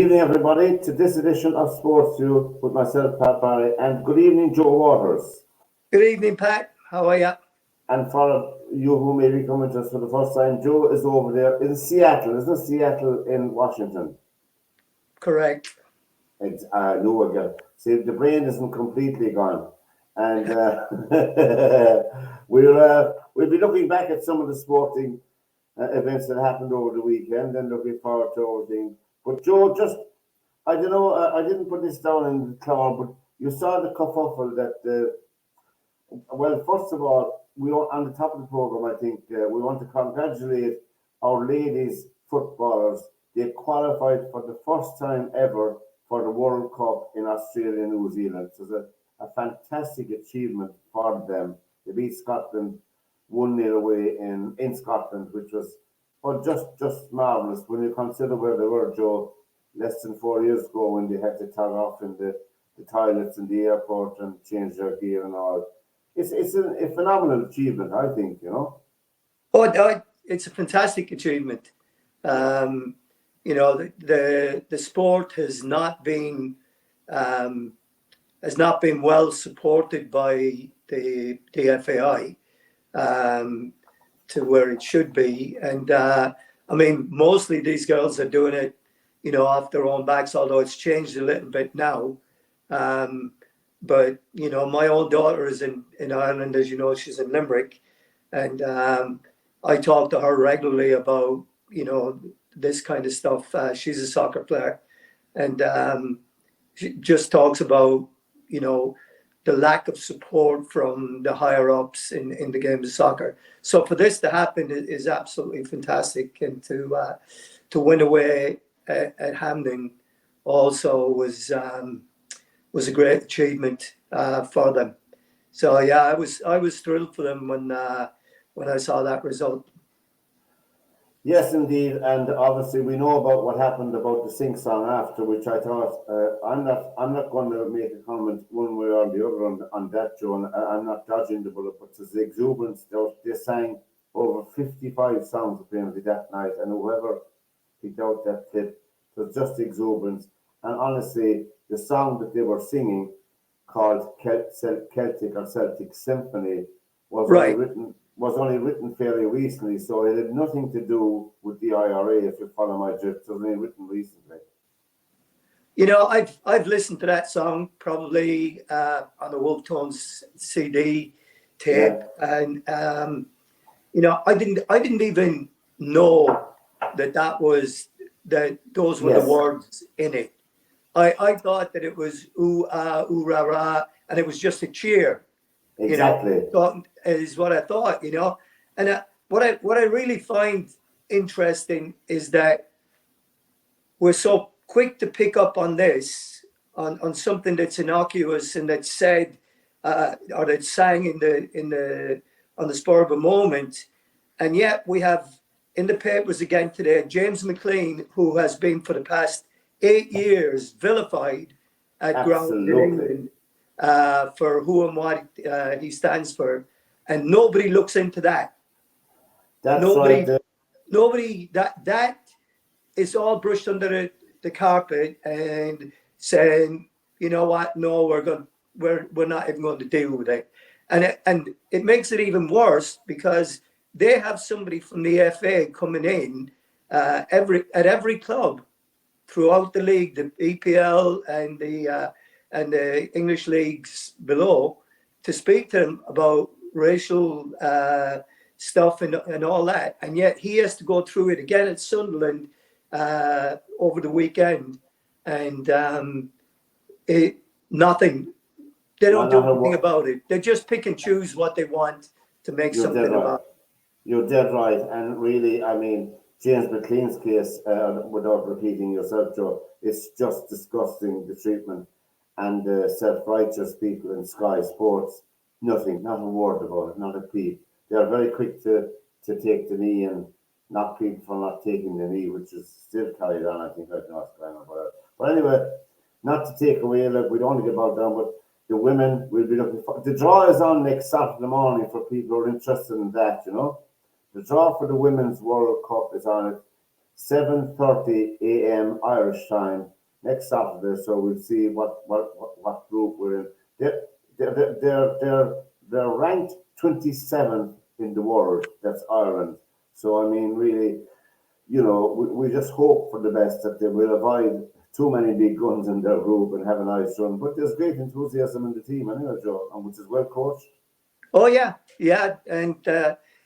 evening, everybody, to this edition of SportsView with myself, Pat Barry, and good evening, Joe Waters. Good evening, Pat. How are you? And for you who may be coming to us for the first time, Joe is over there in Seattle. Isn't it Seattle in Washington? Correct. No, again. See, the brain isn't completely gone. And we'll be looking back at some of the sporting events that happened over the weekend and looking forward to everything. But Joe, I don't know, I didn't put this down in the cloud, but you saw the kerfuffle that, well, first of all, on the top of the program, I think we want to congratulate our ladies footballers. They qualified for the first time ever for the World Cup in Australia and New Zealand. So it's a fantastic achievement for them. They beat Scotland 1-0 away in Scotland, which was just marvellous when you consider where they were, Joe, less than 4 years ago when they had to tug off in the toilets in the airport and change their gear and all. It's a phenomenal achievement, I think, you know. It's a fantastic achievement. The sport has not been well supported by the FAI to where it should be, and mostly these girls are doing it, off their own backs. Although it's changed a little bit now. But my own daughter is in Ireland, as you know, she's in Limerick, and I talk to her regularly about this kind of stuff. She's a soccer player, and she just talks about the lack of support from the higher ups in the game of soccer. So for this to happen is absolutely fantastic, and to win away at Hampden also was a great achievement for them. So yeah, I was thrilled for them when I saw that result. Yes, indeed, and obviously we know about what happened about the sing song after, which I thought I'm not going to make a comment one way or the other on that, Joe. And I'm not dodging the bullet, but the exuberance. They sang over 55 songs apparently that night, and whoever picked out that clip, it was just exuberance. And honestly, the song that they were singing, called Celtic Symphony, was only written fairly recently, so it had nothing to do with the IRA, if you follow my drift. It was only written recently. I've listened to that song probably on the Wolf Tones CD tape, and I didn't even know that those were the words in it. I thought that it was ooh ah ooh rah rah, and it was just a cheer. Exactly. Is what I thought, and what I really find interesting is that we're so quick to pick up on this, on something that's innocuous and that's said or that's sang on the spur of a moment, and yet we have in the papers again today James McLean, who has been for the past 8 years vilified at ground in England for who and what he stands for, and nobody looks into that. Nobody that is all brushed under the carpet and saying, you know what, no, we're not even going to deal with it, and it makes it even worse because they have somebody from the FA coming in at every club throughout the league, the EPL and the English leagues below, to speak to them about racial stuff and all that. And yet he has to go through it again at Sunderland over the weekend, and nothing. They don't do anything about it. They just pick and choose what they want to make something about it. You're dead right. And really, I mean, James McLean's case, without repeating yourself, Joe, it's just disgusting, the treatment. And the self-righteous people in Sky Sports, nothing, not a word about it, not a peep. They are very quick to take the knee and knock people for not taking the knee, which is still carried on, I think, like North Carolina. But anyway, not to take away, we don't want to get bogged down, but the women will be looking for... The draw is on next Saturday morning for people who are interested in that, The draw for the Women's World Cup is on it. 7:30 a.m. Irish time next Saturday. So we'll see what group we're in. They're they're ranked 27th in the world. That's Ireland. So I mean, really, we just hope for the best that they will avoid too many big guns in their group and have a nice run. But there's great enthusiasm in the team, anyway, Joe, and which is well coached. Oh yeah, and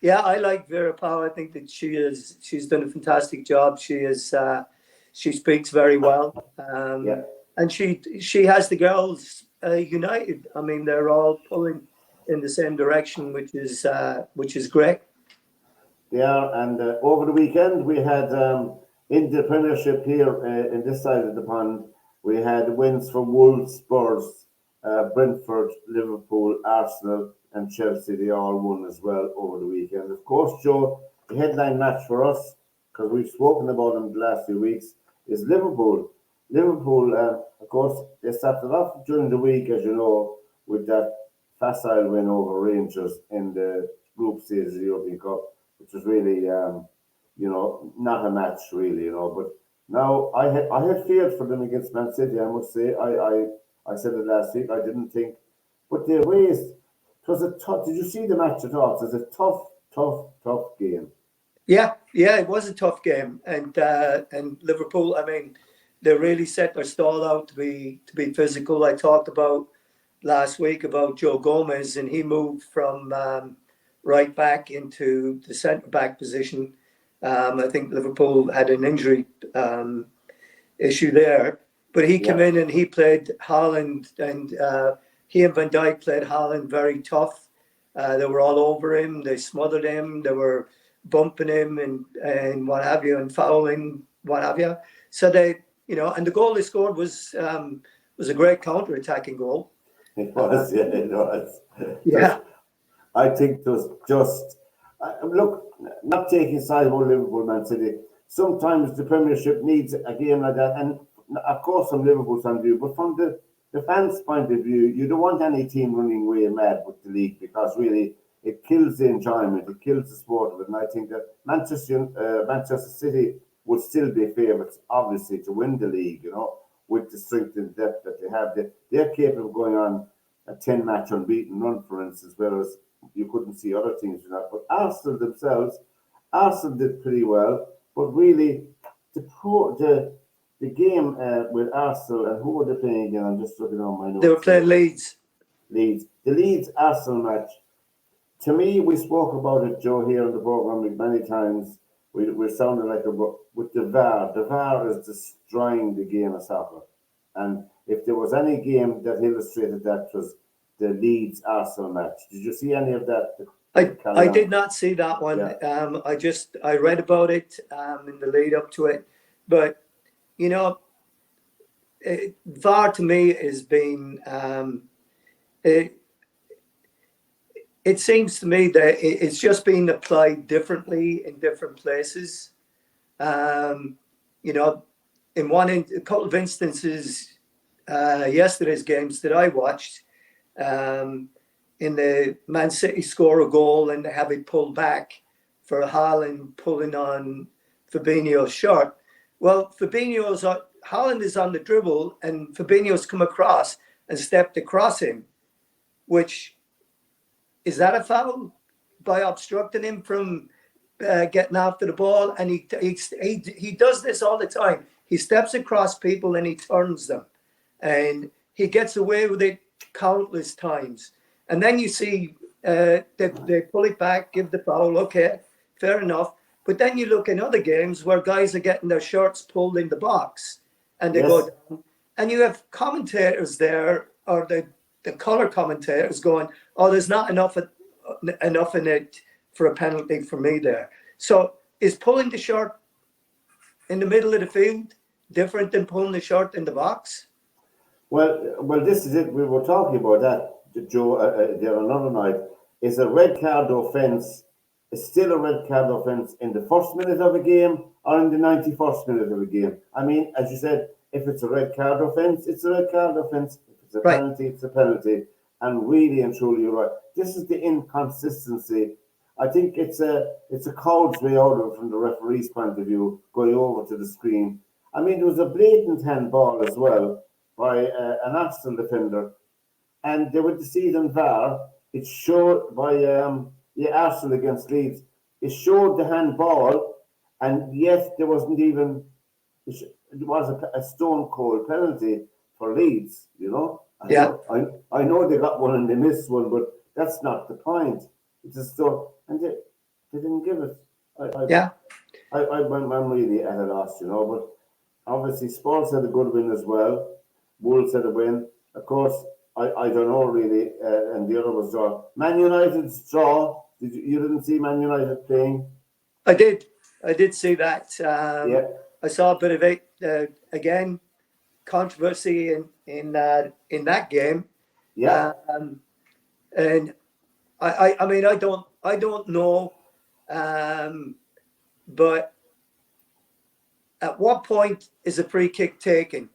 yeah, I like Vera Pauw. I think that she's done a fantastic job. She speaks very well, Yeah, and she has the girls united. I mean, they're all pulling in the same direction, which is great. they are. And over the weekend, we had in the Premiership here in this side of the pond, we had wins for Wolves, Spurs, Brentford, Liverpool, Arsenal, and Chelsea. They all won as well over the weekend. Of course, Joe, the headline match for us, because we've spoken about them the last few weeks, is Liverpool. Liverpool, of course, they started off during the week, as you know, with that facile win over Rangers in the group stage of the European Cup, which was really, not a match really, But now I had feared for them against Man City. I must say, I said it last week. I didn't think, but they raised. It was a tough. Did you see the match at all? It was a tough game. Yeah, it was a tough game, and Liverpool. I mean, they really set their stall out to be physical. I talked about last week about Joe Gomez, and he moved from right back into the centre back position. I think Liverpool had an injury issue there, but he came Yeah. in and he played Haaland, and he and Van Dijk played Haaland very tough. They were all over him. They smothered him. They were bumping him and what have you, and fouling what have you. So and the goal they scored was a great counter-attacking goal. It was, yeah, it was. Yeah, I think it was just look, not taking side about Liverpool, Man City. Sometimes the Premiership needs a game like that, and of course from Liverpool's point of view, but from the fans' point of view, you don't want any team running away mad with the league because really it kills the enjoyment, it kills the sport of it. And I think that Manchester City would still be favourites, obviously, to win the league. With the strength and depth that they have, they're capable of going on a 10-match unbeaten run, for instance, whereas you couldn't see other teams do that. But Arsenal did pretty well. But really, the game with Arsenal, and who were they playing again? I'm just looking on my notes. they were playing Leeds. The Leeds Arsenal match. To me, we spoke about it, Joe, here on the program many times. We're sounding like with the VAR. The VAR is destroying the game of soccer. And if there was any game that illustrated that, was the Leeds Arsenal match. Did you see any of that? I did not see that one. Yeah. I read about it in the lead up to it, but VAR to me has been. It seems to me that it's just being applied differently in different places. In a couple of instances, yesterday's games that I watched, in the Man City score a goal and they have it pulled back for Haaland pulling on Fabinho's shot. Well, Haaland is on the dribble and Fabinho's come across and stepped across him, which is that a foul by obstructing him from getting after the ball? And he does this all the time. He steps across people and he turns them, and he gets away with it countless times. And then you see they pull it back, give the foul. Okay, fair enough. But then you look in other games where guys are getting their shirts pulled in the box, and they go down, and you have commentators there, or the color commentators going, "Oh, there's not enough in it for a penalty for me there." So is pulling the shirt in the middle of the field different than pulling the shirt in the box? Well, this is it. We were talking about that, Joe, there another night. Is a red card offence still a red card offence in the first minute of a game or in the 91st minute of a game? I mean, as you said, if it's a red card offence, it's a red card offence. If it's a penalty, it's a penalty. And really and truly, you're right. This is the inconsistency I think it's a coward's way out of it from the referee's point of view, going over to the screen. I mean, there was a blatant handball as well by an Arsenal defender, and they went to see it on VAR. It showed by Arsenal against Leeds. It showed the handball, and yes, there wasn't even. It was a stone cold penalty for Leeds. You know, Yeah. I know they got one and they missed one, but that's not the point. It's a stone, and they didn't give it. Yeah. I'm really at a loss, you know. But obviously, Spurs had a good win as well. Wolves had a win. Of course, I don't know really, and the other was draw. Man United's draw. You didn't see Man United playing? I did see that. Yeah, I saw a bit of it again. Controversy in that game, yeah. and I mean I don't know, but at what point is a free kick taken?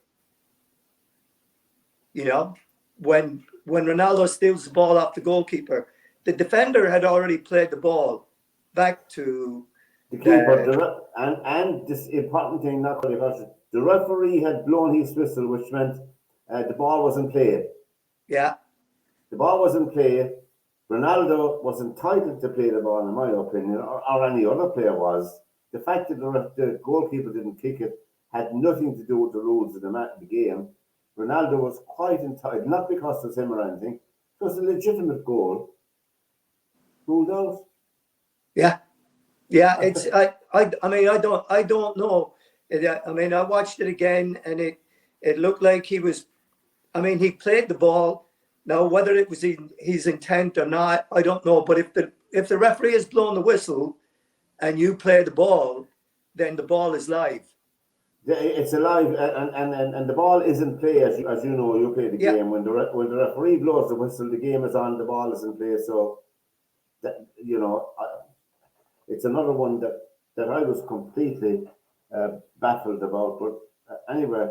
You know, when Ronaldo steals the ball off the goalkeeper, the defender had already played the ball back to The keeper, and this important thing, not quite the referee had blown his whistle, which meant the ball was in play. yeah. The ball was in play. Ronaldo was entitled to play the ball, in my opinion, or any other player was. The fact that the goalkeeper didn't kick it had nothing to do with the rules of the game. Ronaldo was quite entitled, not because of him or anything. It was a legitimate goal. Ruled out. Yeah. Yeah, it's I mean I don't know. I mean I watched it again and it looked like he was. I mean he played the ball. Now whether it was his intent or not, I don't know. But if the referee has blown the whistle and you play the ball, then the ball is live. It's alive, and the ball is in play, as you know. You play the Yeah, game when when the referee blows the whistle, the game is on. The ball is in play, so that you know. It's another one that I was completely baffled about. But anyway,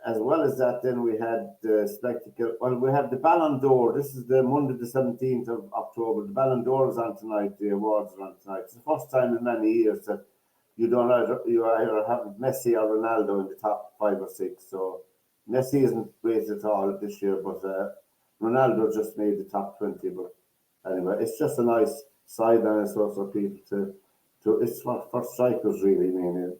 as well as that, then we had the spectacle. Well, we have the Ballon d'Or. This is the Monday, the 17th of October. The Ballon d'Or is on tonight. The awards are on tonight. It's the first time in many years that you either have Messi or Ronaldo in the top 5 or 6. So Messi isn't great at all this year, but Ronaldo just made the top 20. But anyway, it's just a nice sideline source for people to it's for strikers really, mainly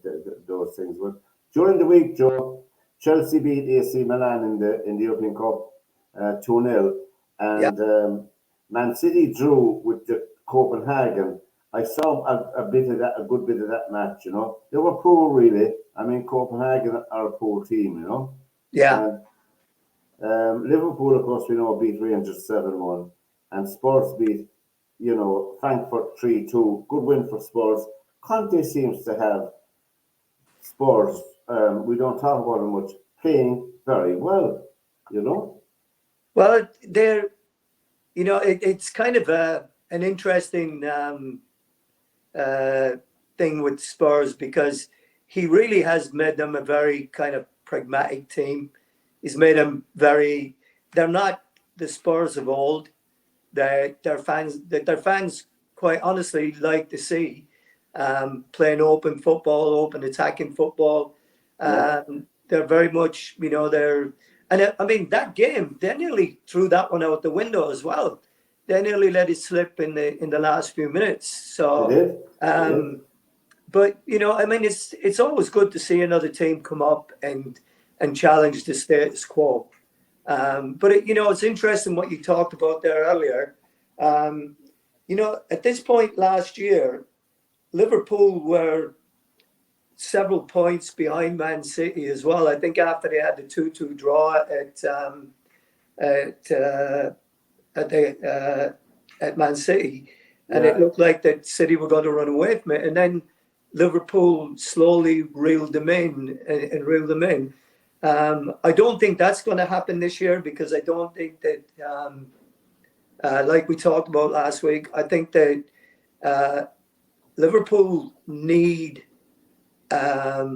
those things. But during the week, Joe, Chelsea beat AC Milan in the European Cup 2-0, yeah. and Man City drew with Copenhagen. I saw a bit of that, a good bit of that match. You know, they were poor really. I mean, Copenhagen are a poor team. You know, Yeah. and Liverpool, of course, we know beat Rangers 7-1, and Spurs beat, Frankfurt 3-2. Good win for Spurs. Conte seems to have Spurs. We don't talk about them much. Playing very well, you know. Well, it's kind of an interesting thing with Spurs because he really has made them a very kind of pragmatic team. He's made them they're not the Spurs of old. Their fans quite honestly like to see playing open football, open attacking football. Yeah, They're very much, I mean that game they nearly threw that one out the window as well. They nearly let it slip in the last few minutes. they So, did. They did. but I mean it's always good to see another team come up and challenge the status quo. But it's interesting what you talked about there earlier. At this point last year, Liverpool were several points behind Man City as well. I think after they had the 2-2 draw at at Man City, and it Yeah, looked like that City were going to run away from it, and then Liverpool slowly reeled them in and reeled them in. I don't think that's going to happen this year because I don't think that, like we talked about last week, I think that Liverpool need a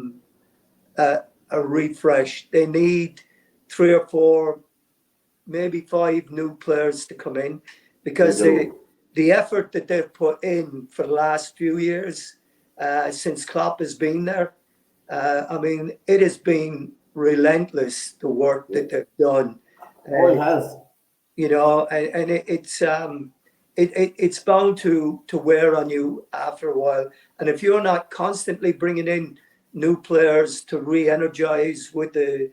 refresh. They need 3 or 4, maybe 5 new players to come in they because do. the effort that they've put in for the last few years since Klopp has been there. I mean, it has been relentless, the work Yeah. that they've done. Oh, it has. You know, and it's bound to wear on you after a while. And if you're not constantly bringing in new players to re-energize with the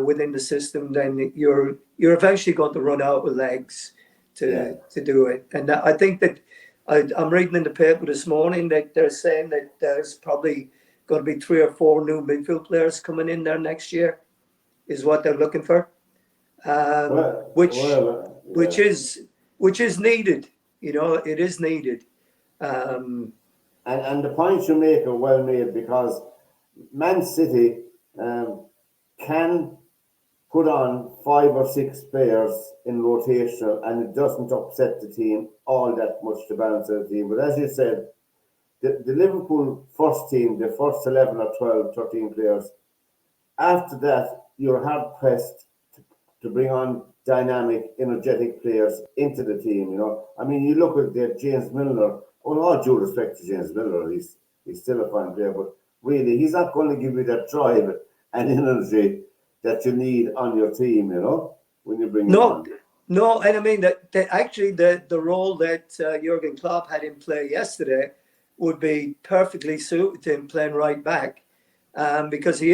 within the system, then you're eventually going to run out of legs to do it. And I think that I'm reading in the paper this morning that they're saying that there's probably going to be 3 or 4 new midfield players coming in there next year, is what they're looking for. Which is needed. You know, it is needed. And the points you make are well made, because Man City can put on 5 or 6 players in rotation, and it doesn't upset the team all that much to balance out the team. But as you said, the Liverpool first team, the first 11 or 12, 13 players, after that, you're hard pressed to bring on dynamic, energetic players into the team. You know, I mean, you look at James Milner. With all due respect to James Milner, he's still a fine player, but really, he's not going to give you that drive and energy that you need on your team. You know, when you bring him on. No, and I mean that actually the role that Jurgen Klopp had in play yesterday would be perfectly suited to him playing right back. Because he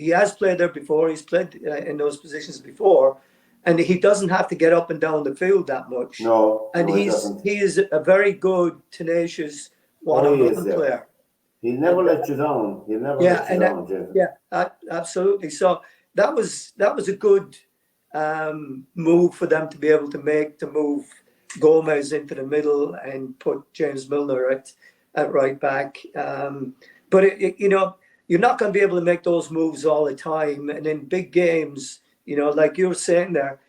has played there before. He's played in those positions before, and he doesn't have to get up and down the field that much. And he doesn't. He is a very good, tenacious one-on-one player. He'll never let you down. He'll never let you down, Jason. Yeah, absolutely. So that was a good move for them to be able to make, to move Gomez into the middle and put James Milner at right back. But you know, you're not going to be able to make those moves all the time. And in big games, you know, like you were saying there,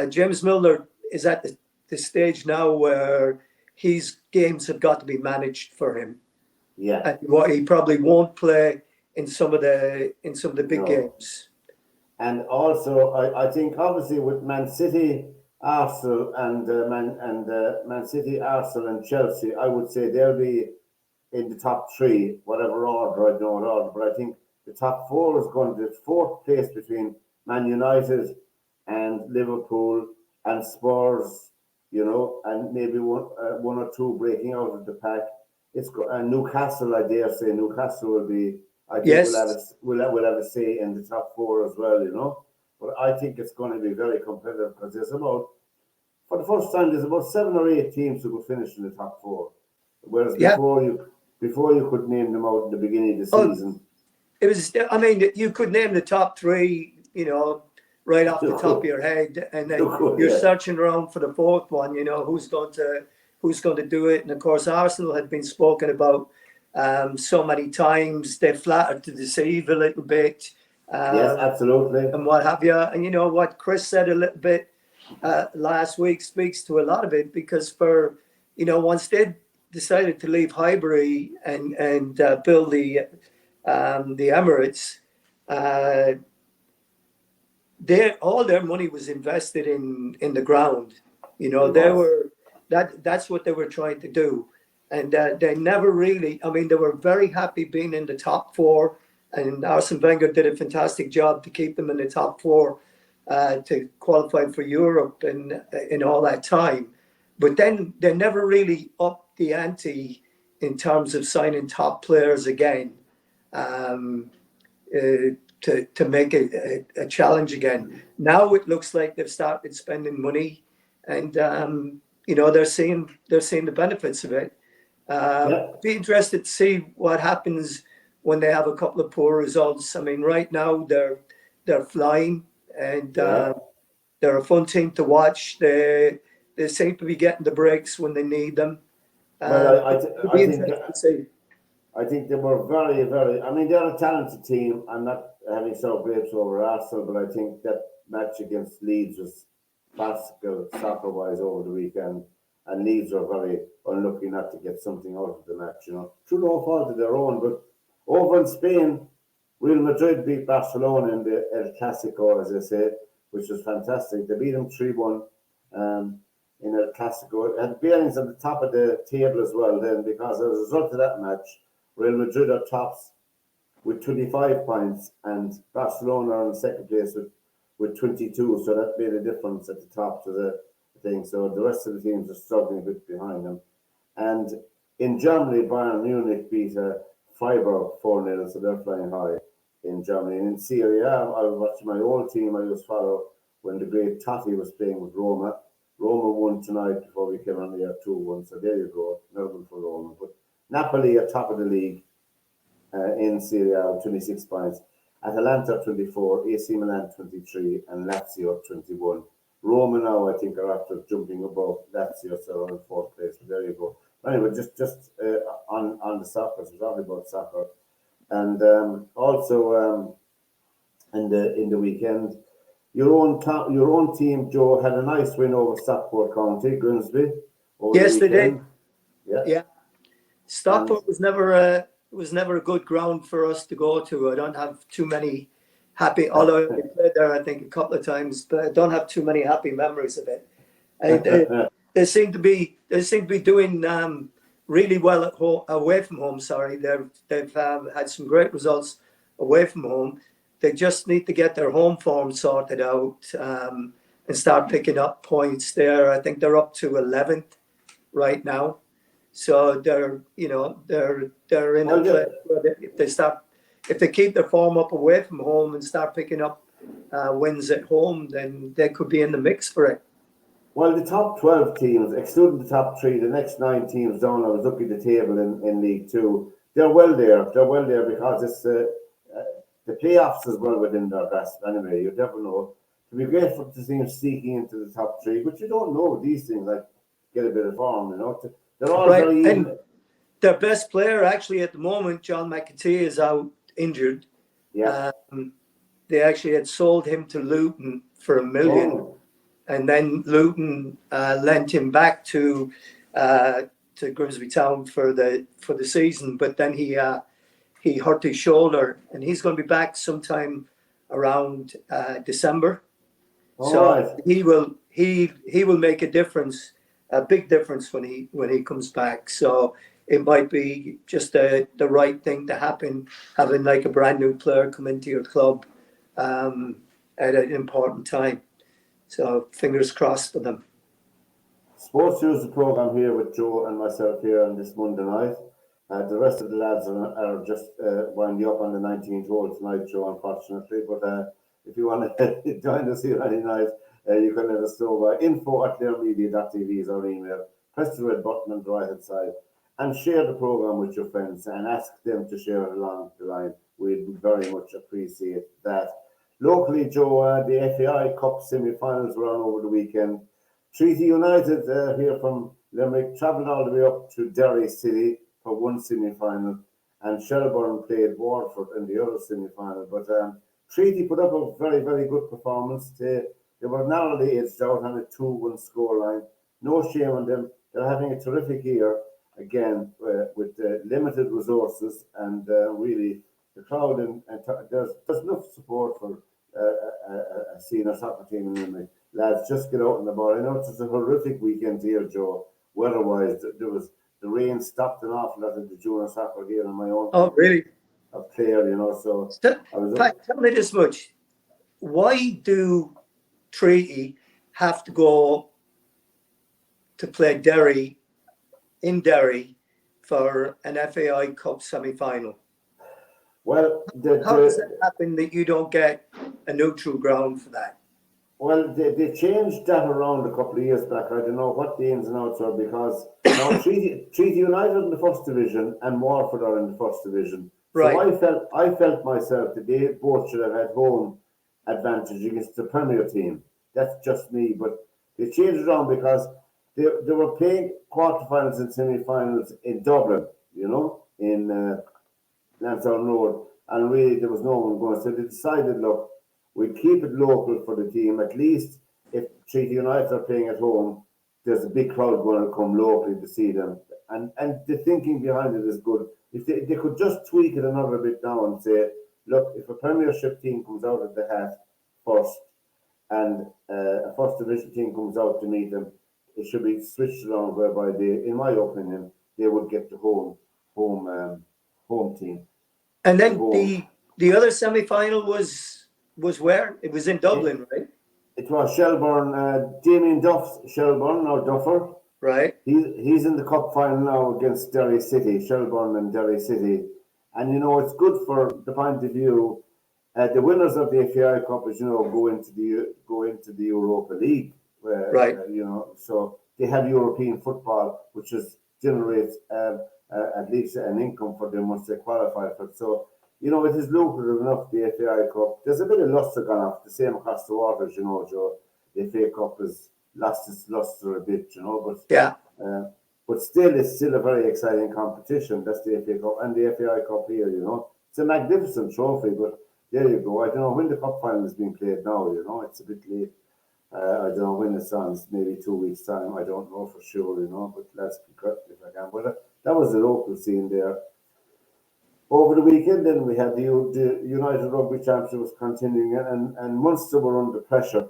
James Milner is at the stage now where his games have got to be managed for him. Yeah. And what he probably won't play in some of the big games. And also, I think obviously with Man City, Arsenal, and Man City, Arsenal, and Chelsea, I would say they'll be in the top 3, whatever order, I don't know what order, but I think the top 4 is going to the 4th place between Man United and Liverpool and Spurs, you know, and maybe one or 2 breaking out of the pack. It's Newcastle, I dare say, Newcastle will be. I think we'll have a say in the top 4 as well, you know. But I think it's going to be very competitive, because for the first time, there's about 7 or 8 teams who will finish in the top 4. Whereas before you could name them out in the beginning of the season. It was, I mean, you could name the top 3, you know, right off the top of your head, and then you're searching around for the 4th one, you know, who's going to do it. And of course, Arsenal had been spoken about so many times. They flattered to deceive a little bit. Yes, absolutely. And what have you. And you know what Chris said a little bit last week speaks to a lot of it, because once they decided to leave Highbury and build the Emirates, all their money was invested in the ground. You know, that's what they were trying to do. And they never really, I mean, they were very happy being in the top 4, and Arsene Wenger did a fantastic job to keep them in the top 4 to qualify for Europe in all that time. But then they never really upped the ante in terms of signing top players again to make it a challenge again. Now it looks like they've started spending money, and they're seeing the benefits of it. Be interested to see what happens when they have a couple of poor results. I mean, right now they're flying, and they're a fun team to watch. They seem to be getting the breaks when they need them. I think they were very, very. I mean, they're a talented team. I'm not having sour grapes over Arsenal, but I think that match against Leeds was farcical soccer-wise over the weekend, and Leeds are very unlucky not to get something out of the match. You know, through no fault of their own. But over in Spain, Real Madrid beat Barcelona in the El Clasico, as they say, which was fantastic. They beat them 3-1. in El Clasico. It had bearings on the top of the table as well then, because as a result of that match, Real Madrid are tops with 25 points and Barcelona are in second place with 22. So that made a difference at the top to the thing. So the rest of the teams are struggling a bit behind them. And in Germany, Bayern Munich beat Freiburg 4-0, so they're flying high in Germany. And in Serie A, I was watching my old team I used to follow when the great Totti was playing with Roma. Roma won tonight before we came on the air 2-1, so there you go, another one for Roma. But Napoli are top of the league in Serie A with 26 points. Atalanta 24, AC Milan 23, and Lazio 21. Roma now, I think, are after jumping above Lazio, so in fourth place. So there you go. Anyway, just on the soccer, so we're talking about soccer, and also in the weekend, your own team, Joe, had a nice win over Stockport County, Grimsby. Over Yes, the they did. weekend. Yeah. Yeah. Stockport was never a good ground for us to go to. I don't have too many happy, although I played there, I think, a couple of times, but I don't have too many happy memories of it. They seem to be doing really well at home, away from home. Sorry, they've had some great results away from home. They just need to get their home form sorted out and start picking up points there. I think they're up to 11th right now. So they're in a place where if they keep their form up away from home and start picking up wins at home, then they could be in the mix for it. Well, the top 12 teams, excluding the top three, the next 9 teams down, I was looking at the table in League Two. They're well there. They're well there because it's the playoffs as well within their grasp. Anyway, you never know. To be grateful to see them sneaking into the top 3, but you don't know these things, like get a bit of form, They're all Right. very even. And their best player actually at the moment, John McAtee, is out injured. Yeah. They actually had sold him to Luton for $1 million. Oh. And then Luton lent him back to Grimsby Town for the season, but then he hurt his shoulder, and he's going to be back sometime around December. So Right. he will make a difference, a big difference when he comes back. So it might be just the right thing to happen, having like a brand new player come into your club at an important time. So fingers crossed for them. SportsView is the program here with Joe and myself here on this Monday night. The rest of the lads are just winding up on the 19th hole tonight, Joe, unfortunately. But if you want to join us here any night, you can let us know by info@clearmedia.tv is our email. Press the red button on the right hand side and share the program with your friends and ask them to share it along the line. We'd very much appreciate that. Locally, Joe, the FAI Cup semi-finals were on over the weekend. Treaty United here from Limerick travelled all the way up to Derry City for one semi-final, and Shelbourne played Waterford in the other semi-final. But Treaty put up a very, very good performance. They were narrowly edged out on a 2-1 scoreline. No shame on them. They're having a terrific year again with limited resources, and really the crowd and there's enough support for a senior soccer team in Limerick. Lads, just get out on the ball. I know it's a horrific weekend here, Joe. Weather-wise, the rain stopped an awful lot of the junior soccer here on my own. Oh, really? A player, So I was tell me this much: why do Treaty have to go to play Derry in Derry for an FAI Cup semi-final? Well, how does it happen that you don't get a neutral ground for that? Well, they changed that around a couple of years back. I don't know what the ins and outs are, because now Treaty United in the first division and Waterford are in the first division. Right. So I felt myself that they both should have had home advantage against the Premier team. That's just me, but they changed it around because they were playing quarterfinals and semi-finals in Dublin, in Lansdowne Road, and really there was no one going. So they decided, look, we'll keep it local for the team. At least if Treaty United are playing at home, there's a big crowd going to come locally to see them. And the thinking behind it is good. If they could just tweak it another bit now and say, look, if a Premiership team comes out of the hat first and a First Division team comes out to meet them, it should be switched around whereby they, in my opinion, they would get the home team. And The then home. the other semi-final was where? It was in Dublin, right? It was Shelburne, Damien Duff's Shelburne, now Duffer. Right. He's in the cup final now against Derry City, Shelburne and Derry City. And, you know, it's good for the point of view. The winners of the FAI Cup, as you know, go into the Europa League. Right. You know, so they have European football, which generates at least an income for them once they qualify for it. So, you know, it is lucrative enough, the FAI Cup. There's a bit of luster gone off, the same across the waters, you know, Joe. The FA Cup has lost its luster a bit, you know, but still, it's still a very exciting competition. That's the FA Cup and the FAI Cup here, you know. It's a magnificent trophy, but there you go. I don't know when the cup final is being played now, you know. It's a bit late. I don't know when it's on, maybe 2 weeks' time. I don't know for sure, you know, but let's be correct if I can. But that was the local scene there. Over the weekend, then we had the United Rugby Championship was continuing, and Munster were under pressure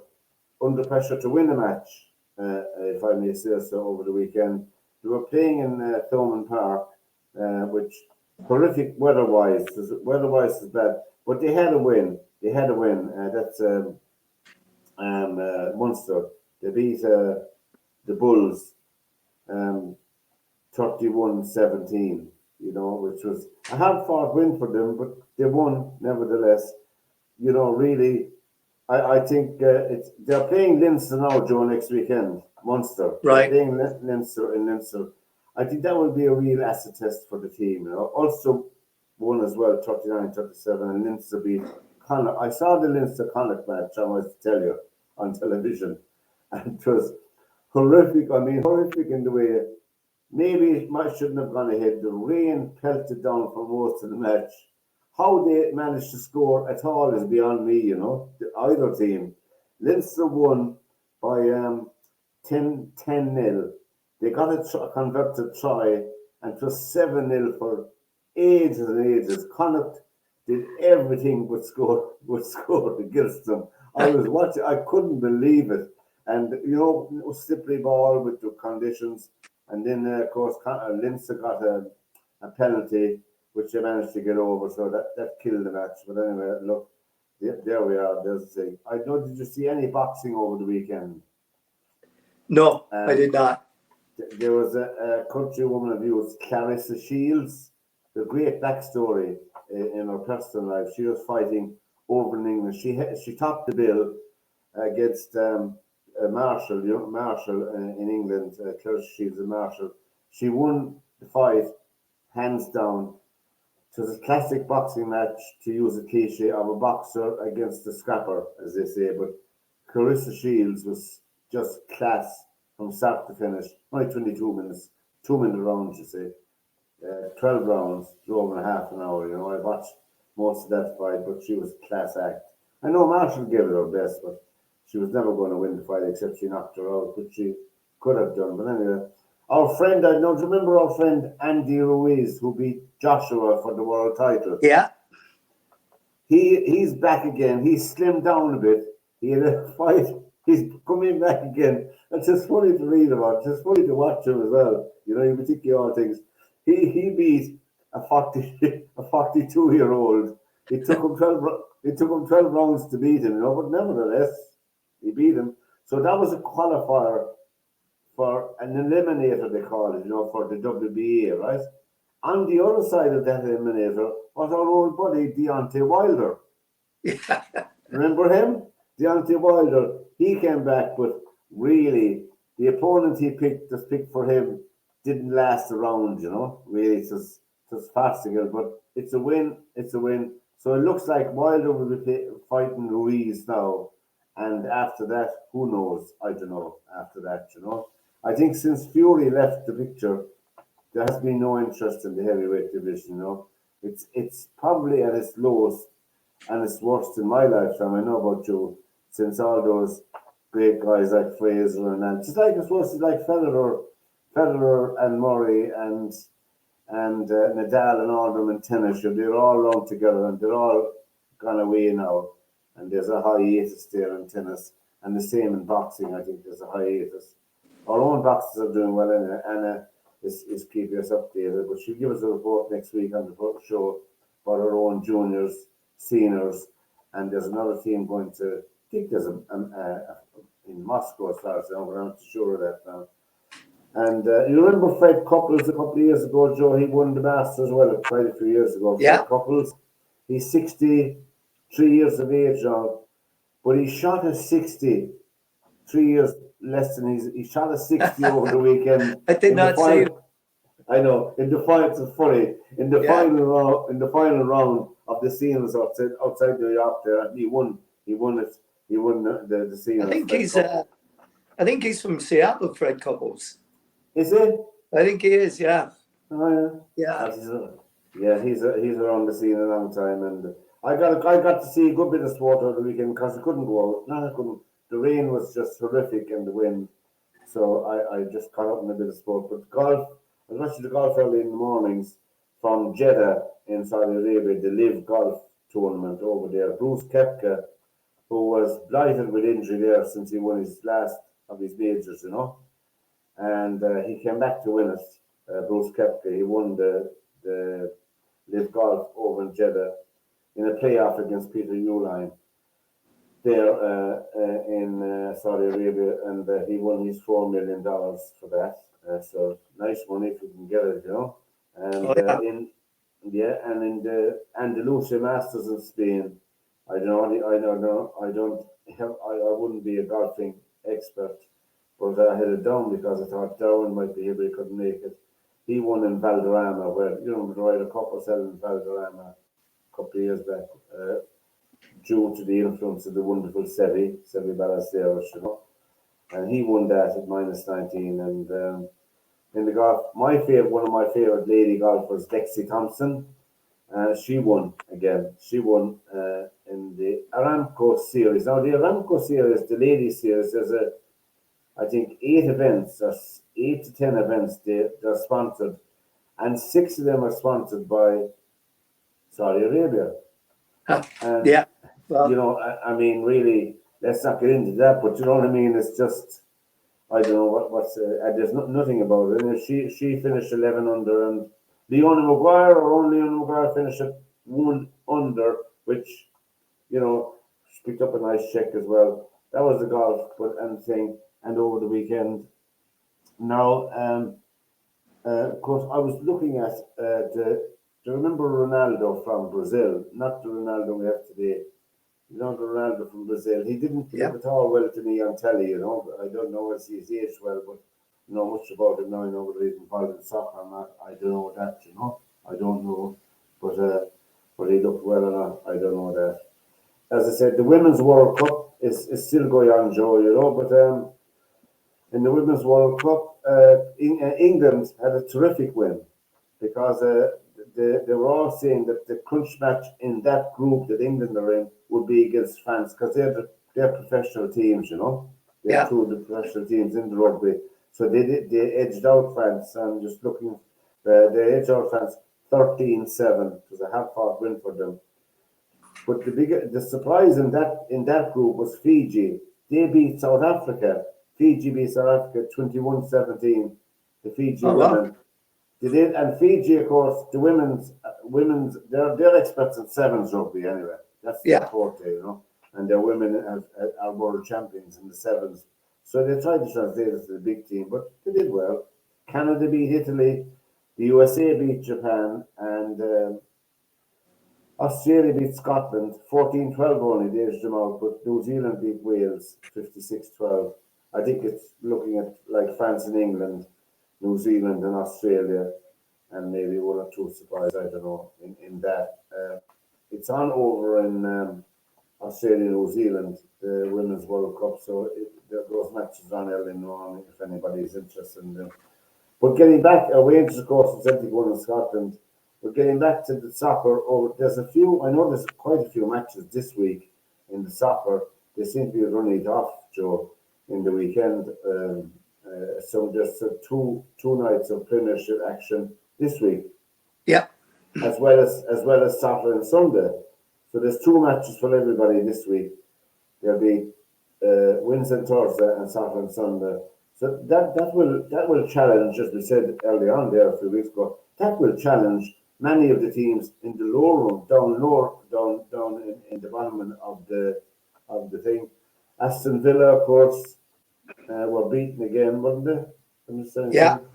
to win a match, if I may say so, over the weekend. They were playing in Thomond Park, which horrific weather-wise. Weather-wise is bad, but they had a win. That's Munster. They beat the Bulls 31-17, you know, which was a hard-fought win for them, but they won nevertheless. You know, really, I think they're playing Leinster now, Joe, next weekend. Munster. Right. They're playing Leinster in Leinster. I think that will be a real acid test for the team. You know, Ulster won as well, 39-37, and Leinster beat Connacht. I saw the Leinster Connacht match, I must tell you, on television, and it was horrific. I mean, horrific in the way. Maybe it shouldn't have gone ahead. The rain pelted down for most of the match. How they managed to score at all is beyond me, you know, either team. Leinster won by 10-0. They got a converted try, and it was 7-0 for ages and ages. Connacht did everything but score against them. I was watching, I couldn't believe it. And, you know, slippery ball with the conditions. And then, of course, Leinster got a penalty, which they managed to get over, so that killed the match. But anyway, look, there we are. There's the thing. I know. Did you see any boxing over the weekend? No, I did not. There was a country woman of yours, Clarissa Shields. The great backstory in her personal life. She was fighting over in England. She topped the bill against Marshall, you know, Marshall in England. Clarissa Shields and Marshall. She won the fight hands down. It was a classic boxing match, to use a cliche, of a boxer against a scrapper, as they say. But Clarissa Shields was just class from start to finish. Only 22 minutes, 2-minute rounds, you see. 12 rounds, drove in half an hour. You know, I watched most of that fight, but she was a class act. I know Marshall gave it her best, but she was never going to win the fight except she knocked her out, which she could have done. But anyway, our friend, I know, do you remember our friend Andy Ruiz, who beat Joshua for the world title? Yeah. He's back again. He's slimmed down a bit. He had a fight. He's coming back again. It's just funny to read about. It's just funny to watch him as well. You know, you particularly all things. He beat a 42-year-old. It took him 12 rounds to beat him, you know, but nevertheless, he beat him. So that was a qualifier for an eliminator, they call it, you know, for the WBA, right? On the other side of that eliminator was our old buddy Deontay Wilder. Yeah. Remember him? Deontay Wilder. He came back, but really, the opponent he picked for him didn't last around, you know. Really, it was farcical, but it's a win. It's a win. So it looks like Wilder will be fighting Ruiz now. And after that, who knows? I don't know. After that, you know. I think since Fury left the picture, there has been no interest in the heavyweight division, you know. It's probably at its lowest and its worst in my lifetime. I know about you, since all those great guys like Fraser and just like it's worse, like Federer and Murray and Nadal and all of them in tennis. They're all along together and they're all gone away now. And there's a hiatus there in tennis, and the same in boxing. I think there's a hiatus. Our own boxes are doing well, and Anna is keeping us updated. But she'll give us a report next week on the show about our own juniors, seniors, and there's another team going to. I think there's in Moscow as far as I know, but I'm not sure of that now. And you remember Fred Couples a couple of years ago, Joe? He won the Masters well quite a few years ago. Yeah. Fred Couples, he's 63 years of age now, but he shot a 60 3 years less than he shot a 60 over the weekend I did in the not see it. final. I know in the final. It's funny in the Yeah. final round of the seniors outside New York there, and he won. He won it. He won the seniors. I think he's from Seattle, Fred Couples. Is it? I think he is. Yeah. Oh Yeah. yeah. He's around the scene a long time, and I got to see a good bit of sport over the weekend because I couldn't go out. No, I couldn't. The rain was just horrific and the wind, so I just caught up in a bit of sport. But golf, I was watching the golf early in the mornings from Jeddah in Saudi Arabia, the Live Golf tournament over there. Bruce Koepka, who was blighted with injury there since he won his last of his majors, and he came back to win it. Bruce Koepka, he won the Live Golf over in Jeddah in a playoff against Peter Uline there in Saudi Arabia, and he won his $4 million for that. So nice money if you can get it, And in the Andalusia Masters in Spain, I wouldn't be a golfing expert, but I had it down because I thought Darwin might be here, but he couldn't make it. He won in Valderrama, where the Ryder Cup was held in Valderrama a couple of years back, due to the influence of the wonderful Sevi Ballesteros, and he won that at -19. And in the golf, one of my favorite lady golfers, Lexi Thompson. She won again. She won in the Aramco Series. Now, the Aramco Series, the ladies series, there's I think 8 events, or 8 to 10 events. They're sponsored, and 6 of them are sponsored by Saudi Arabia. And Yeah. Well, I mean, really, let's not get into that. But you know what I mean? It's just, I don't know what's. There's nothing about it. And she finished 11 under, and Leona Maguire finished at 1 under, which she picked up a nice check as well. That was the golf, and over the weekend. Now, of course, I was looking at do you remember Ronaldo from Brazil? Not the Ronaldo we have today. The Ronaldo from Brazil. He didn't look at all well to me on telly, I don't know if he's aged well, but know much about him now. I know whether he's involved in soccer or not. I don't know that, I don't know. But he looked well or not, I don't know that. As I said, the Women's World Cup is still going on, Joe, but in the Women's World Cup, England had a terrific win because they were all saying that the crunch match in that group that England are in would be against France because they're professional teams, They're two of the professional teams in the rugby. So they edged out France. I'm just looking. They edged out France 13-7. It was a half-fought win for them. But the surprise in that group was Fiji. They beat South Africa. Fiji beat South Africa 21-17. The Fiji women. They did, and Fiji, of course, the women's, they're experts in sevens rugby anyway. That's their forte, And their women are world champions in the sevens. So they tried to translate it to the big team, but they did well. Canada beat Italy, the USA beat Japan, and Australia beat Scotland 14-12 only. They edged them out, but New Zealand beat Wales 56-12. I think it's looking at like France and England, New Zealand and Australia, and maybe 1 or 2 surprises, I don't know, in that. It's on over in Australia, New Zealand, the Women's World Cup, so those matches on early in the morning if anybody is interested in them. But getting back, Wales, of course, and Celtic won in Scotland. But getting back to the soccer, I know there's quite a few matches this week in the soccer. They seem to be running it off, Joe, in the weekend. So there's 2 nights of Premiership action this week. Yeah. As well as Saturday and Sunday. So there's 2 matches for everybody this week. There'll be Wednesday and Thursday and Saturday and Sunday. So that will challenge, as we said earlier on there a few weeks ago, that will challenge many of the teams in the lower room, down lower, down in the bottom of the thing. Aston Villa, of course, were beaten again, weren't they? From the same Yeah. thing.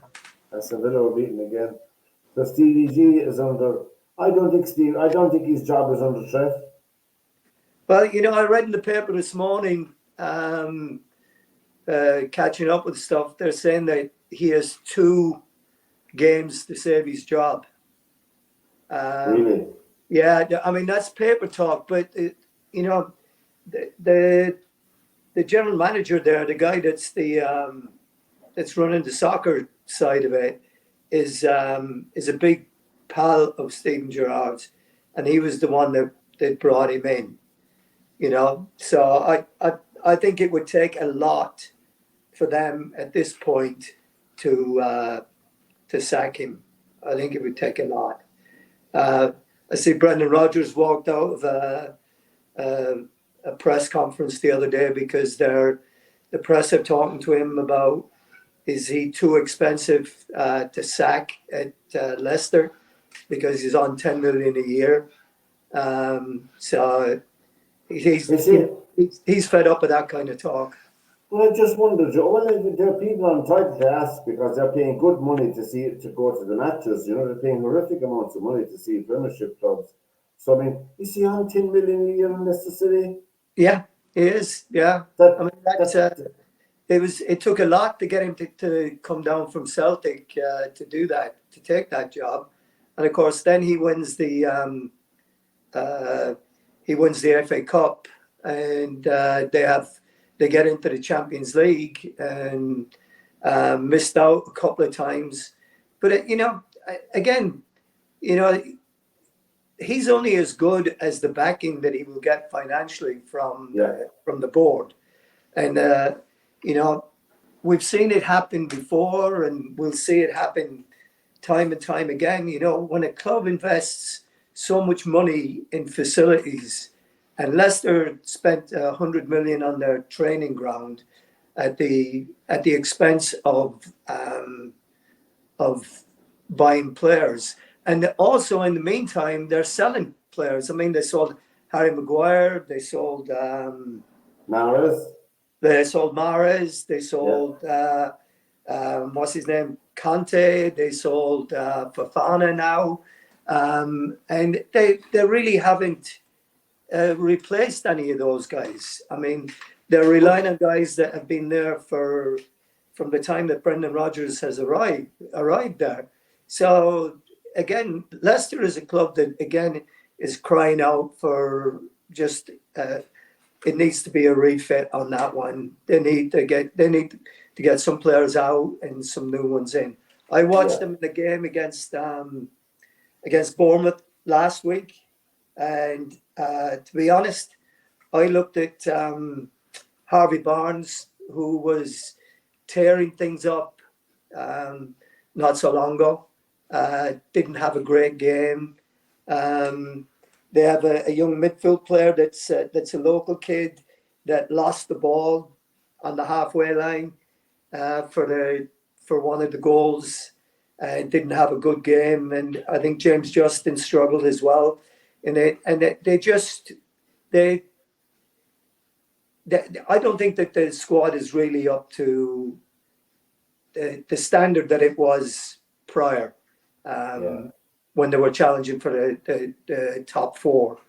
Aston Villa were beaten again. So Stevie G is under. I don't think his job is under threat. Well, I read in the paper this morning, catching up with stuff. They're saying that he has 2 games to save his job. Really? Yeah, I mean that's paper talk, but the general manager there, the guy that's running the soccer side of it, is a big pal of Stephen Gerrard's, and he was the one that brought him in. So I think it would take a lot for them at this point to sack him. I think it would take a lot. I see Brendan Rodgers walked out of a press conference the other day because the press are talking to him about, is he too expensive to sack at Leicester because he's on 10 million a year. So he's You see, he's fed up with that kind of talk. well, I just wonder, Joe. Well, there are people entitled to ask because they're paying good money to go to the matches. They're paying horrific amounts of money to see Premiership clubs. So I mean, is he on 10 million a year in Leicester City? Yeah, he is. Yeah, I That mean that's that it took a lot to get him to come down from Celtic to do that, to take that job, and of course then uh, he wins the FA Cup, and they get into the Champions League and missed out a couple of times, but again, you know he's only as good as the backing that he will get financially from yeah. the board, and you know we've seen it happen before, and we'll see it happen time and time again. When a club invests so much money in facilities, and Leicester spent 100 million on their training ground at the expense of buying players, and also in the meantime they're selling players. I mean, they sold Harry Maguire, they sold Mahrez, Mahrez, they yeah. sold what's his name, Conte, they sold Fofana now, and they really haven't replaced any of those guys. I mean, they're relying on guys that have been there from the time that Brendan Rodgers has arrived there. So again, Leicester is a club that again is crying out for just it needs to be a refit on that one. They need to get some players out and some new ones in. I watched them in the game against Bournemouth last week, and to be honest, I looked at Harvey Barnes, who was tearing things up not so long ago. Didn't have a great game. They have a young midfield player that's a local kid that lost the ball on the halfway line for one of the goals. Didn't have a good game, and I think James Justin struggled as well. I don't think that the squad is really up to the standard that it was prior, when they were challenging for the top 4,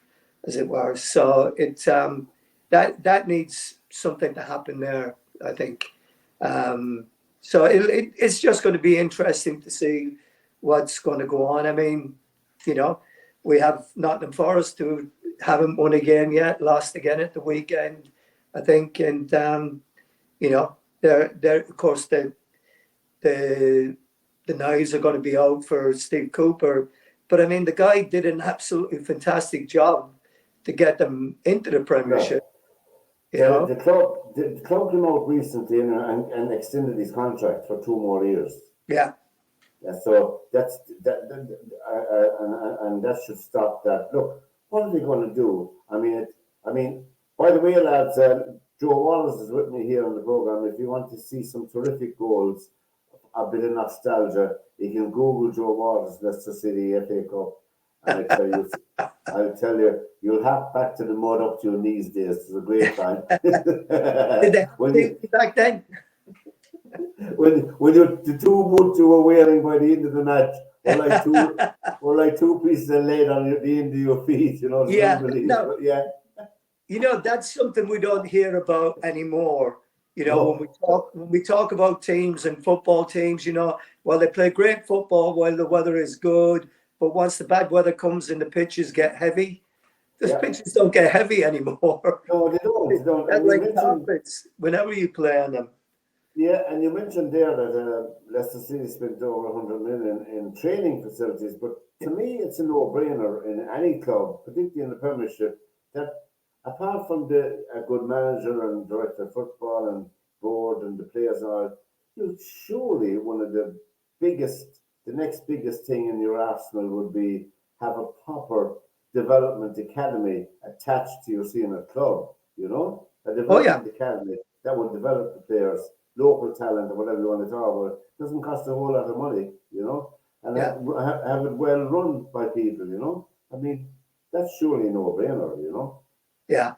as it were. So that needs something to happen there, I think. So it's just going to be interesting to see what's going to go on. I mean, we have Nottingham Forest, who haven't won a game yet, lost again at the weekend, I think, and they're of course the knives are going to be out for Steve Cooper, but I mean the guy did an absolutely fantastic job to get them into the Premiership. The club came out recently and extended his contract for 2 more years. Yeah. Yeah, so that's and that should stop that. Look, what are they going to do? I mean, by the way, lads, Joe Wallace is with me here on the program. If you want to see some terrific goals, a bit of nostalgia, you can Google Joe Wallace Leicester City FA Cup, and I'll tell you, you'll have back to the mud up to your knees. Days. It's a great time. Did they have safety back then? When the two boots you were wearing by the end of the match were like two pieces of lead on the end of your feet. You know, it's Yeah, unbelievable. no, Yeah. that's something we don't hear about anymore. No. When we talk about teams and football teams, well, they play great football while the weather is good, but once the bad weather comes and the pitches get heavy, the Yeah. pitches don't get heavy anymore. No, they don't. They don't. They're And you like mentioned, carpets whenever you play on them. yeah, and you mentioned there that Leicester City spent over 100 million in training facilities, but to me, it's a no-brainer in any club, particularly in the Premiership, that apart from a good manager and director of football and board and the players and all, you surely one of the next biggest thing in your arsenal would be have a proper development academy attached to your senior club. You know, a Oh yeah, development academy that will develop the players, local talent, or whatever you want to talk about. It doesn't cost a whole lot of money, and yeah, have it well run by people. I mean, that's surely a no-brainer. yeah,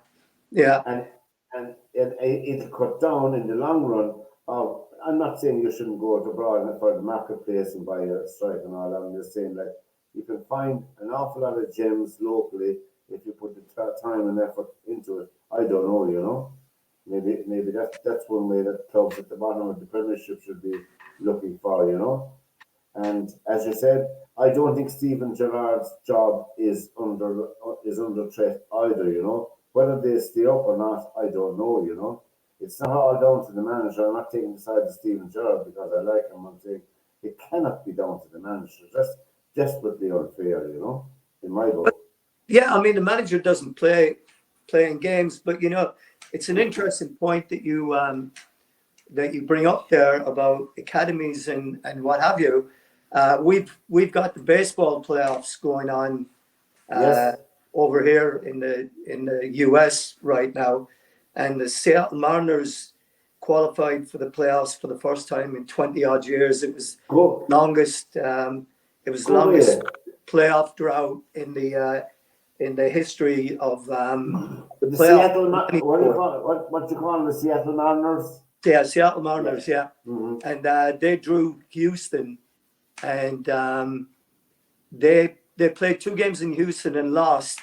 yeah, And it'll cut down in the long run of. I'm not saying you shouldn't go to abroad for the marketplace and buy a strike and all that. I'm just saying that you can find an awful lot of gems locally if you put the time and effort into it. I don't know. Maybe that's one way that clubs at the bottom of the Premiership should be looking for. And as you said, I don't think Stephen Gerrard's job is under threat either. Whether they stay up or not, I don't know. It's not all down to the manager. I'm not taking the side of Stephen Gerrard because I like him. I'm saying it cannot be down to the manager. That's desperately unfair, in my book. yeah. I mean, the manager doesn't playing games, but it's an interesting point that you bring up there about academies and what have you. We've got the baseball playoffs going on Yes. over here in the US right now, and the Seattle Mariners qualified for the playoffs for the first time in 20 odd years. It was Go. longest. It was the longest Yeah. playoff drought in the history of the The playoff. what do you call them? The Seattle Mariners? Yeah, Seattle Mariners. Yeah, Mm-hmm. and they drew Houston, and they played 2 games in Houston and lost,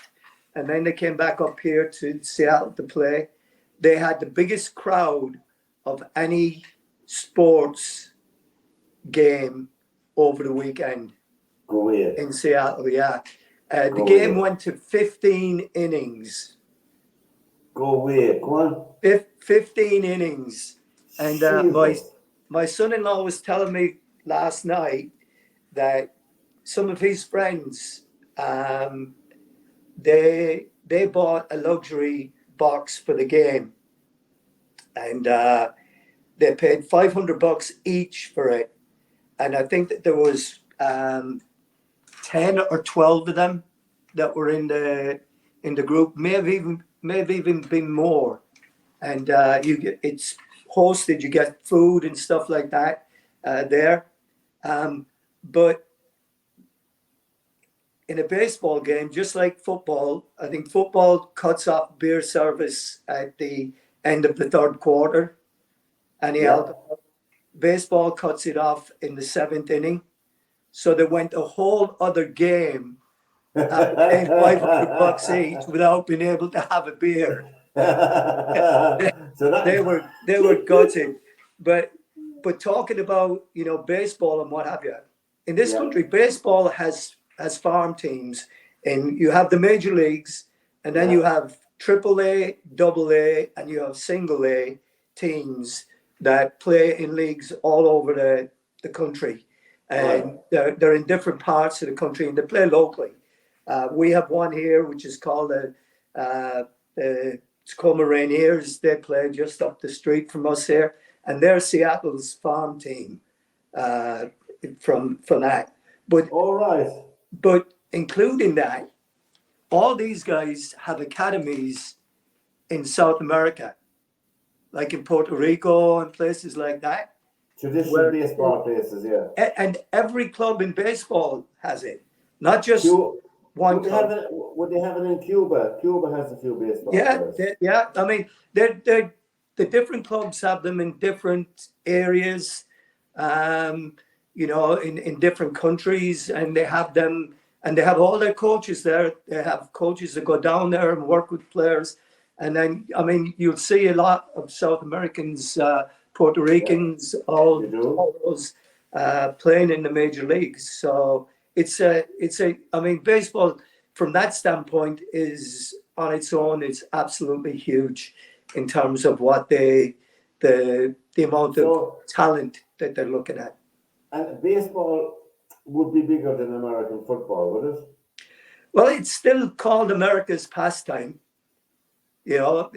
and then they came back up here to Seattle to play. They had the biggest crowd of any sports game over the weekend Go ahead. in Seattle. Yeah, the Go game ahead. went to 15 innings. Go ahead. Go on. 15 innings, and Jesus. my son-in-law was telling me last night that some of his friends, they bought a luxury box for the game, and they paid $500 each for it. And I think that there was 10 or 12 of them that were in the group. May have even been more. And it's hosted. You get food and stuff like that there. But in a baseball game, just like football, I think football cuts off beer service at the end of the third quarter. Any Yeah. alcohol. Baseball cuts it off in the 7th inning. So they went a whole other game after paying $500 each without being able to have a beer. So They that were gutted. But talking about baseball and what have you, in this yeah. country, baseball has farm teams, and you have the major leagues, and then you have AAA, AA, and you have single A teams that play in leagues all over the country, and they're in different parts of the country, and they play locally. We have one here which is called the Tacoma Rainiers. They play just up the street from us here, and they're Seattle's farm team from that. But All right. but including that, all these guys have academies in South America. like in Puerto Rico and places like that. Traditional Where, baseball places, yeah. and every club in baseball has it, not just one Would they have club. it? Would they have it in Cuba? Cuba has a few baseball Yeah, players. yeah. I mean, they're the different clubs have them in different areas, um, in different countries, and they have them, and they have all their coaches there. They have coaches that go down there and work with players, and then I mean, you'll see a lot of South Americans, Puerto Yeah, Ricans, you do. all those playing in the major leagues. So it's a. I mean, baseball from that standpoint is on its own is absolutely huge in terms of what the amount of So, talent that they're looking at. and baseball would be bigger than American football, would it? Well, it's still called America's pastime, you know.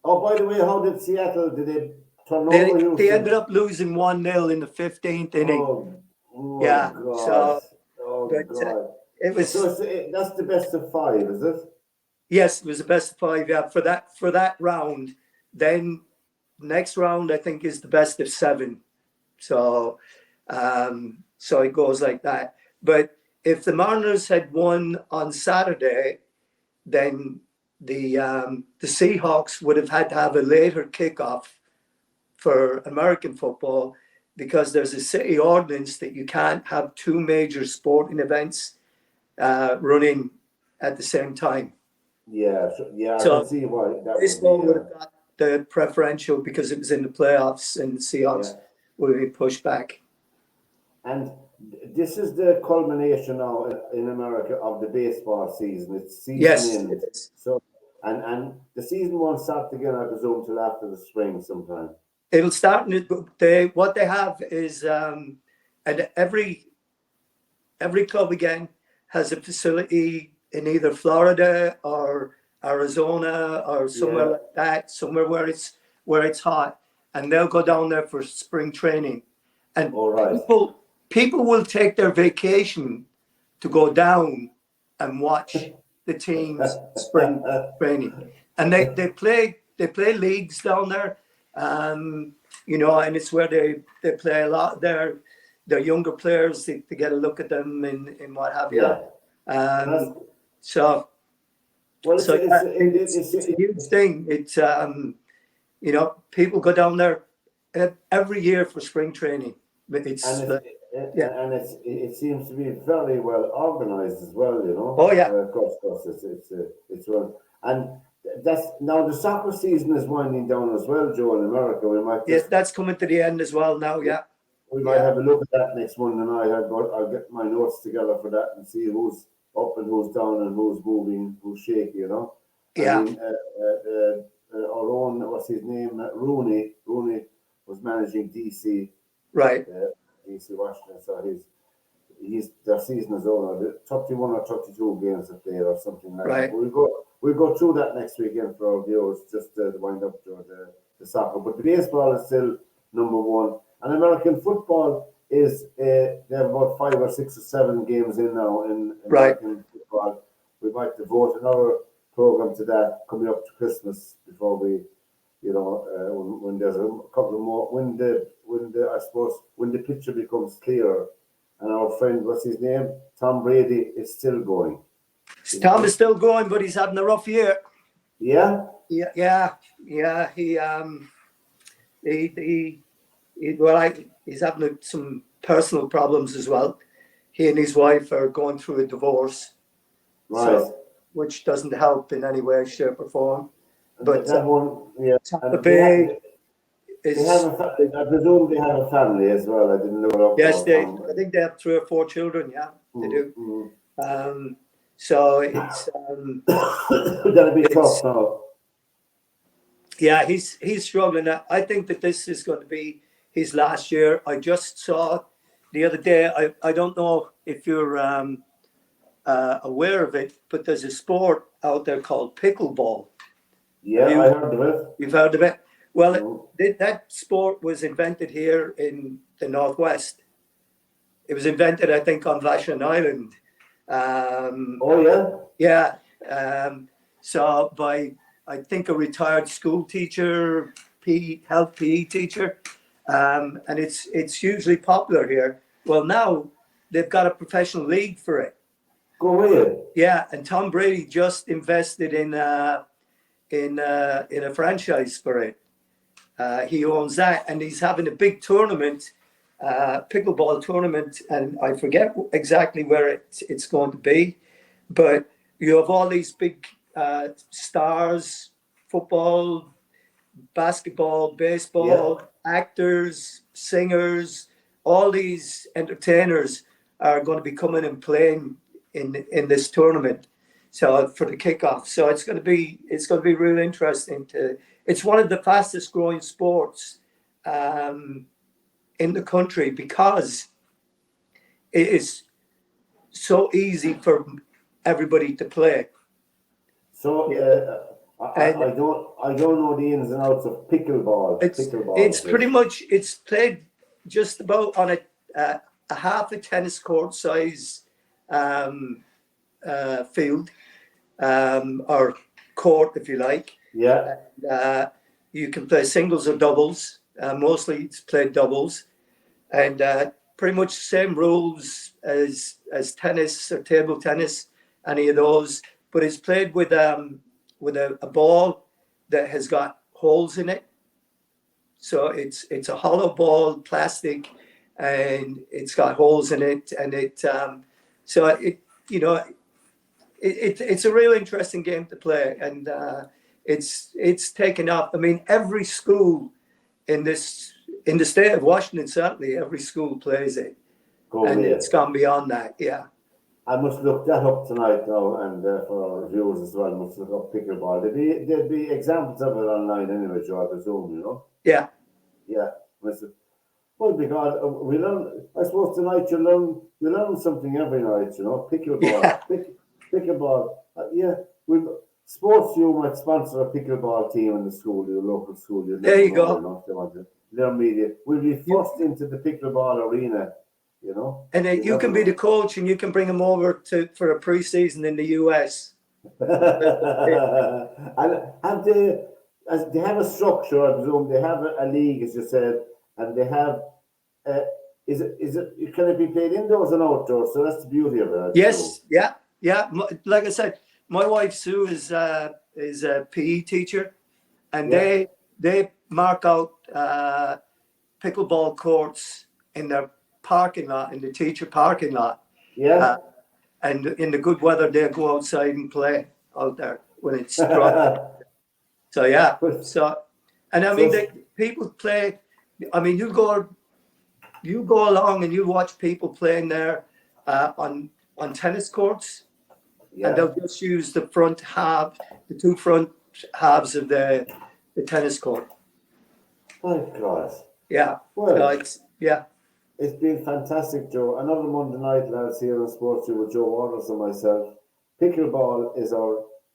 Oh, by the way, how did Seattle? Did they turn They over they ended Houston? up losing 1-0 in the 15th inning. Oh, oh Yeah. God! So, Oh but God! it So was that's the best of five, is it? yes, it was the best of five. Yeah, for that round. Then next round, I think, is the best of seven. So, so it goes like that. But if the Mariners had won on Saturday, then the Seahawks would have had to have a later kickoff for American football because there's a city ordinance that you can't have two major sporting events running at the same time. Yeah, yeah, I can So see why that would baseball be. would have got the preferential because it was in the playoffs, and the Yeah, Seahawks would have been pushed back. and this is the culmination now in America of the baseball season. It's season Yes, it end. is. So, and the season won't start again, I presume, till after the spring sometime. It'll start. What they have is, and every club again has a facility in either Florida or Arizona or somewhere Yeah, like that, somewhere where it's hot, and they'll go down there for spring training, and all right. people will take their vacation to go down and watch the team's spring training, and they play leagues down there, and it's where they play a lot of their younger players to get a look at them and what have you. Yeah, that's So well. so yeah, it's a huge thing. It's people go down there every year for spring training. But and it's yeah. it seems to be very well organized as well. Oh yeah. Of course, it's well, and that's now the soccer season is winding down as well, Joe. In America, we might Yes, that's coming to the end as well now. Yeah. we might have a look at that next Monday night. I'll get my notes together for that and see who's up and who's down and who's moving, who's shaky. I Yeah. mean, our own what's his name, Rooney. Rooney was managing DC. Right. DC Washington, so he's their season is over. 31 or 32 games have played or something like Right. that. We'll go through that next weekend for our viewers just to wind up to the soccer. But the baseball is still number one, and American football is they have about 5 or 6 or 7 games in now in Right. American football. We might devote another program to that coming up to Christmas before we when there's a couple of more, when the picture becomes clearer, and our friend, what's his name, Tom Brady, is still going. Tom is still going, but he's having a rough year. Yeah. Yeah. He's having some personal problems as well. He and his wife are going through a divorce, Right. which doesn't help in any way, shape, or form. But that one, yeah. Tampa Bay They have I presume they have a family as well. I didn't know. Yes, I think they have 3 or 4 children. Yeah, they do. So it's that'll be tough now. Yeah, he's struggling. I think that this is going to be his last year. I just saw the other day. I don't know if you're aware of it, but there's a sport out there called pickleball. Yeah, I heard of it. You've heard of it? Well, that sport was invented here in the Northwest. It was invented, I think, on Vashon Island. Oh, yeah? Yeah. So by I think, a retired school teacher, health PE teacher, and it's hugely popular here. Well, now they've got a professional league for it. Go ahead. Yeah, and Tom Brady just invested in a franchise for it. He owns that, and he's having a big tournament, pickleball tournament, and I forget exactly where it's going to be, but you have all these big stars, football, basketball, baseball, actors, singers, all these entertainers are going to be coming and playing in this tournament. So for the kickoff, so it's going to be really interesting. It's one of the fastest growing sports in the country because it is so easy for everybody to play. So I don't know the ins and outs of pickleball. It's pretty much, it's played just about on a half a tennis court size field, or court, if you like. Yeah. And, you can play singles or doubles. Mostly it's played doubles, and pretty much the same rules as tennis or table tennis, any of those. But it's played with a ball that has got holes in it. So it's a hollow ball, plastic, and it's got holes in it, and it's a real interesting game to play, and it's taken off. I mean, every school in the state of Washington, certainly every school plays it, it's gone beyond that. Yeah. I must look that up tonight now, and for our viewers as well, must look up pickleball. There'd be examples of it online anyway, Joe, I presume, you know? Yeah. Yeah. Well, because we learn, I suppose tonight you learn something every night, you know? Pickleball. Yeah. Pickleball. SportsView might sponsor a pickleball team in the school, your local school. There you go. You know, if they want to learn media. We'll be forced into the pickleball arena. You know, and then you can be the coach, and you can bring them over for a pre-season in the US. And they have a structure, I presume. They have a league, as you said, and they have. Can it be played indoors and outdoors? So that's the beauty of it. Yes, yeah. Like I said, my wife Sue is a PE teacher, and they mark out pickleball courts in their parking lot, in the teacher parking lot. Yeah. And in the good weather, they go outside and play out there when it's dry. So yeah. And I mean, people play. I mean, you go along and you watch people playing there on tennis courts, and they'll just use the two front halves of the tennis court. My God. Yeah. Well, so it's been fantastic, Joe. Another Monday night, lads, here on SportsView with Joe Waters and myself. Pickleball is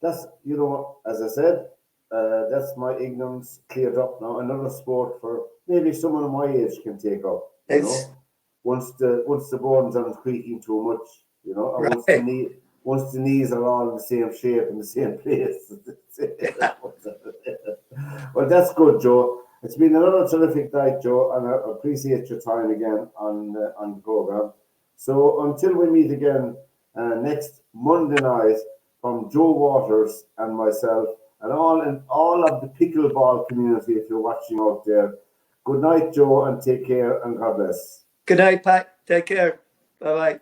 that's, you know, as I said, that's my ignorance cleared up now. Another sport for maybe someone of my age can take up, you know. Once the bones aren't creaking too much, you know, and once the knees are all in the same shape in the same place. Well, that's good, Joe. It's been another terrific night, Joe, and I appreciate your time again on the program. So until we meet again next Monday night, from Joe Waters and myself, and all of the pickleball community, if you're watching out there, good night, Joe, and take care, and God bless. Good night, Pat. Take care. Bye bye.